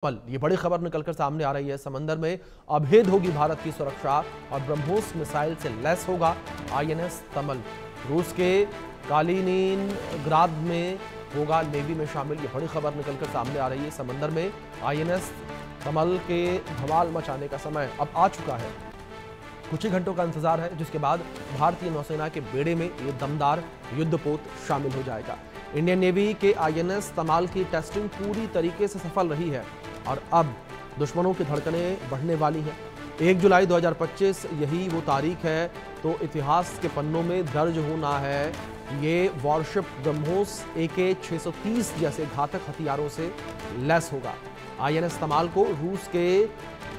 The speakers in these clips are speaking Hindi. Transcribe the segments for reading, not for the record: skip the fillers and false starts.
ये बड़ी खबर निकलकर सामने आ रही है। समंदर में अभेद होगी भारत की सुरक्षा और ब्रह्मोस मिसाइल से लैस होगा आईएनएस तमल। रूस के कालिनिनग्राद में होगा नेवी में शामिल। ये बड़ी खबर निकलकर सामने आ रही है। समंदर में आईएनएस तमल के धमाल मचाने का समय अब आ चुका है। कुछ ही घंटों का इंतजार है, जिसके बाद भारतीय नौसेना के बेड़े में ये दमदार युद्धपोत शामिल हो जाएगा। इंडियन नेवी के आईएनएस तमाल की टेस्टिंग पूरी तरीके से सफल रही है और अब दुश्मनों की धड़कनें बढ़ने वाली हैं। 1 जुलाई 2025 यही वो तारीख है तो इतिहास के पन्नों में दर्ज होना है। ये वॉरशिप ब्रह्मोस AK-630 जैसे घातक हथियारों से लैस होगा। आईएनएस तमाल को रूस के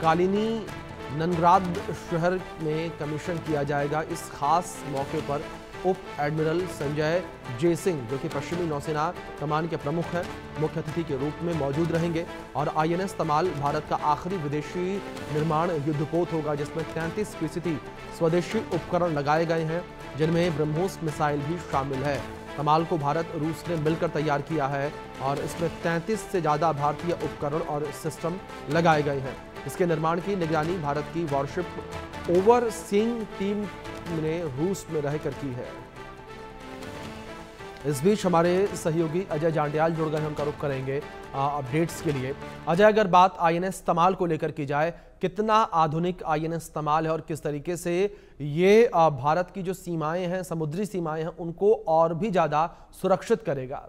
कालिनिनग्राद शहर में कमीशन किया जाएगा। इस खास मौके पर उप एडमिरल संजय जे सिंह, जो कि पश्चिमी नौसेना कमान के प्रमुख हैं, मुख्य अतिथि के रूप में मौजूद रहेंगे। और आईएनएस तमाल भारत का आखिरी विदेशी निर्माण युद्धपोत होगा, जिसमें 33% स्वदेशी उपकरण लगाए गए हैं, जिनमें ब्रह्मोस मिसाइल भी शामिल है। तमाल को भारत रूस ने मिलकर तैयार किया है और इसमें 33 से ज़्यादा भारतीय उपकरण और सिस्टम लगाए गए हैं। इसके निर्माण की निगरानी भारत की वॉरशिप ओवरसीइंग टीम ने रूस में रहकर की है। इस बीच हमारे सहयोगी अजय जांडियाल जुड़ गए, हम का रुख करेंगे अपडेट्स के लिए। अजय, अगर बात आईएनएस तमाल को लेकर की जाए, कितना आधुनिक आईएनएस तमाल है और किस तरीके से ये भारत की जो सीमाएं हैं, समुद्री सीमाएं हैं, उनको और भी ज्यादा सुरक्षित करेगा?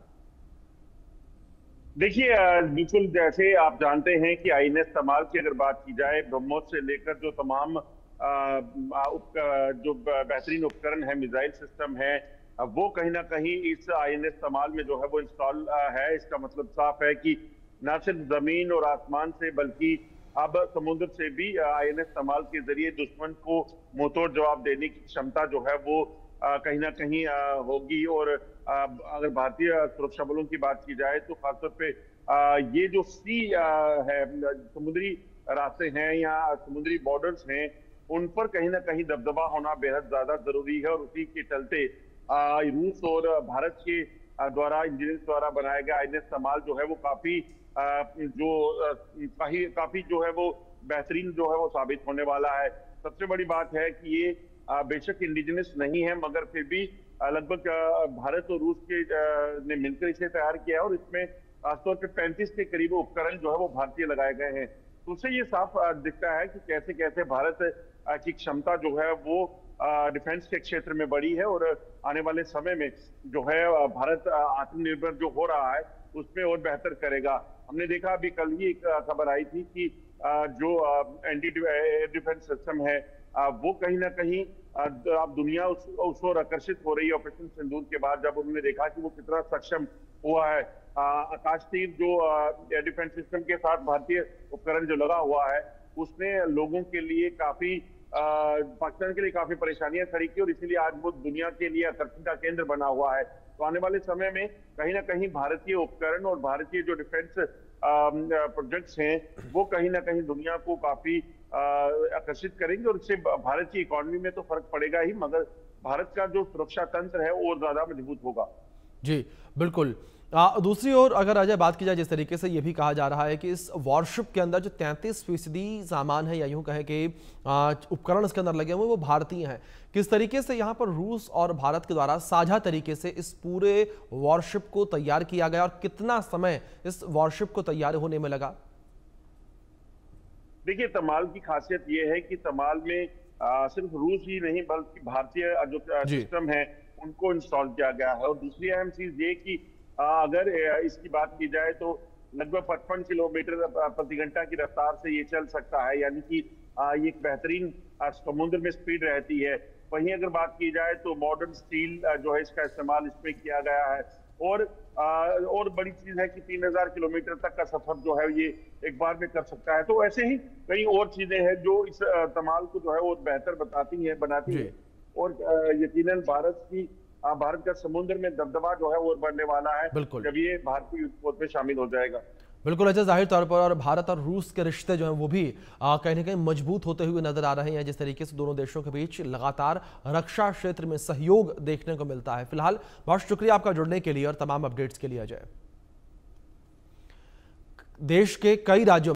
देखिए, बिल्कुल जैसे आप जानते हैं कि आईएनएस तमाल की अगर बात की जाए, ब्रह्मोस से लेकर जो तमाम जो बेहतरीन उपकरण है, मिसाइल सिस्टम है, वो कहीं ना कहीं इस आईएनएस तमाल में जो है वो इंस्टॉल है। इसका मतलब साफ है कि न सिर्फ जमीन और आसमान से बल्कि अब समुद्र से भी आईएनएस तमाल के जरिए दुश्मन को मुंहतोड़ जवाब देने की क्षमता जो है वो कहीं ना कहीं होगी। और अगर भारतीय सुरक्षा बलों की बात की जाए तो खासतौर पे ये जो सी है, समुद्री रास्ते हैं या समुद्री बॉर्डर्स हैं, उन पर कहीं ना कहीं दबदबा होना बेहद ज्यादा जरूरी है। और उसी के चलते रूस और भारत के द्वारा इंजीनियर्स द्वारा बनाया गया आईएनएस तमाल जो है वो काफी जो है वो बेहतरीन जो है वो साबित होने वाला है। सबसे बड़ी बात है कि ये बेशक इंडिजिनस नहीं है, मगर फिर भी लगभग भारत और रूस के ने मिलकर इसे तैयार किया है और इसमें खासतौर पर 35 के करीब उपकरण जो है वो भारतीय लगाए गए हैं। तो उससे ये साफ दिखता है कि कैसे कैसे भारत की क्षमता जो है वो डिफेंस के क्षेत्र में बढ़ी है और आने वाले समय में जो है भारत आत्मनिर्भर जो हो रहा है उसमें और बेहतर करेगा। हमने देखा अभी कल ही एक खबर आई थी कि जो एंटी एयर डिफेंस सिस्टम है वो कहीं ना कहीं अब दुनिया उस ओर आकर्षित हो रही है ऑपरेशन सिंदूर के बाद, जब उन्होंने देखा कि वो कितना सक्षम हुआ है। आकाश तीर जो एयर डिफेंस सिस्टम के साथ भारतीय उपकरण जो लगा हुआ है, उसने लोगों के लिए काफी पाकिस्तान के लिए काफी परेशानियां खड़ी की और इसीलिए आज वो दुनिया के लिए आकर्षण का केंद्र बना हुआ है। तो आने वाले समय में कहीं ना कहीं भारतीय उपकरण और भारतीय जो डिफेंस प्रोजेक्ट्स हैं वो कहीं ना कहीं दुनिया को काफी आकर्षित करेंगे और इससे भारत की इकोनॉमी में तो फर्क पड़ेगा ही, मगर भारत का जो सुरक्षा तंत्र है और ज्यादा मजबूत होगा। जी बिल्कुल। दूसरी ओर अगर अजय बात की जाए, जिस तरीके से यह भी कहा जा रहा है कि इस वॉरशिप के अंदर जो 33% सामान है या यूं कहें कि उपकरण इसके अंदर लगे हुए वो भारतीय हैं, किस तरीके से यहां पर रूस और भारत के द्वारा साझा तरीके से इस पूरे वॉरशिप को तैयार किया गया और कितना समय इस वॉरशिप को तैयार होने में लगा? देखिए, तमाल की खासियत यह है कि तमाल में सिर्फ रूस ही नहीं बल्कि भारतीय जो सिस्टम है उनको इंस्टॉल किया गया है। और दूसरी अहम चीज ये कि अगर इसकी बात की जाए तो लगभग 55 किलोमीटर प्रति घंटा की रफ्तार से ये चल सकता है, यानी कि ये एक बेहतरीन समुद्र में स्पीड रहती है। वहीं अगर बात की जाए तो मॉडर्न स्टील जो है इसका इस्तेमाल इसमें किया गया है। और बड़ी चीज है कि 3000 किलोमीटर तक का सफर जो है ये एक बार में कर सकता है। तो ऐसे ही कई और चीजें हैं जो इस तमाल को जो है वो बेहतर बनाती है और यकीनन भारत का समुद्र में दबदबा जो है वो बढ़ने वाला है जब ये भारतीय युद्धपोत में शामिल हो जाएगा। बिल्कुल अच्छा, जाहिर तौर पर और भारत और रूस के रिश्ते जो हैं वो भी कहीं ना कहीं मजबूत होते हुए नजर आ रहे हैं, जिस तरीके से दोनों देशों के बीच लगातार रक्षा क्षेत्र में सहयोग देखने को मिलता है। फिलहाल बहुत शुक्रिया आपका जुड़ने के लिए और तमाम अपडेट्स के लिए अजय। देश के कई राज्यों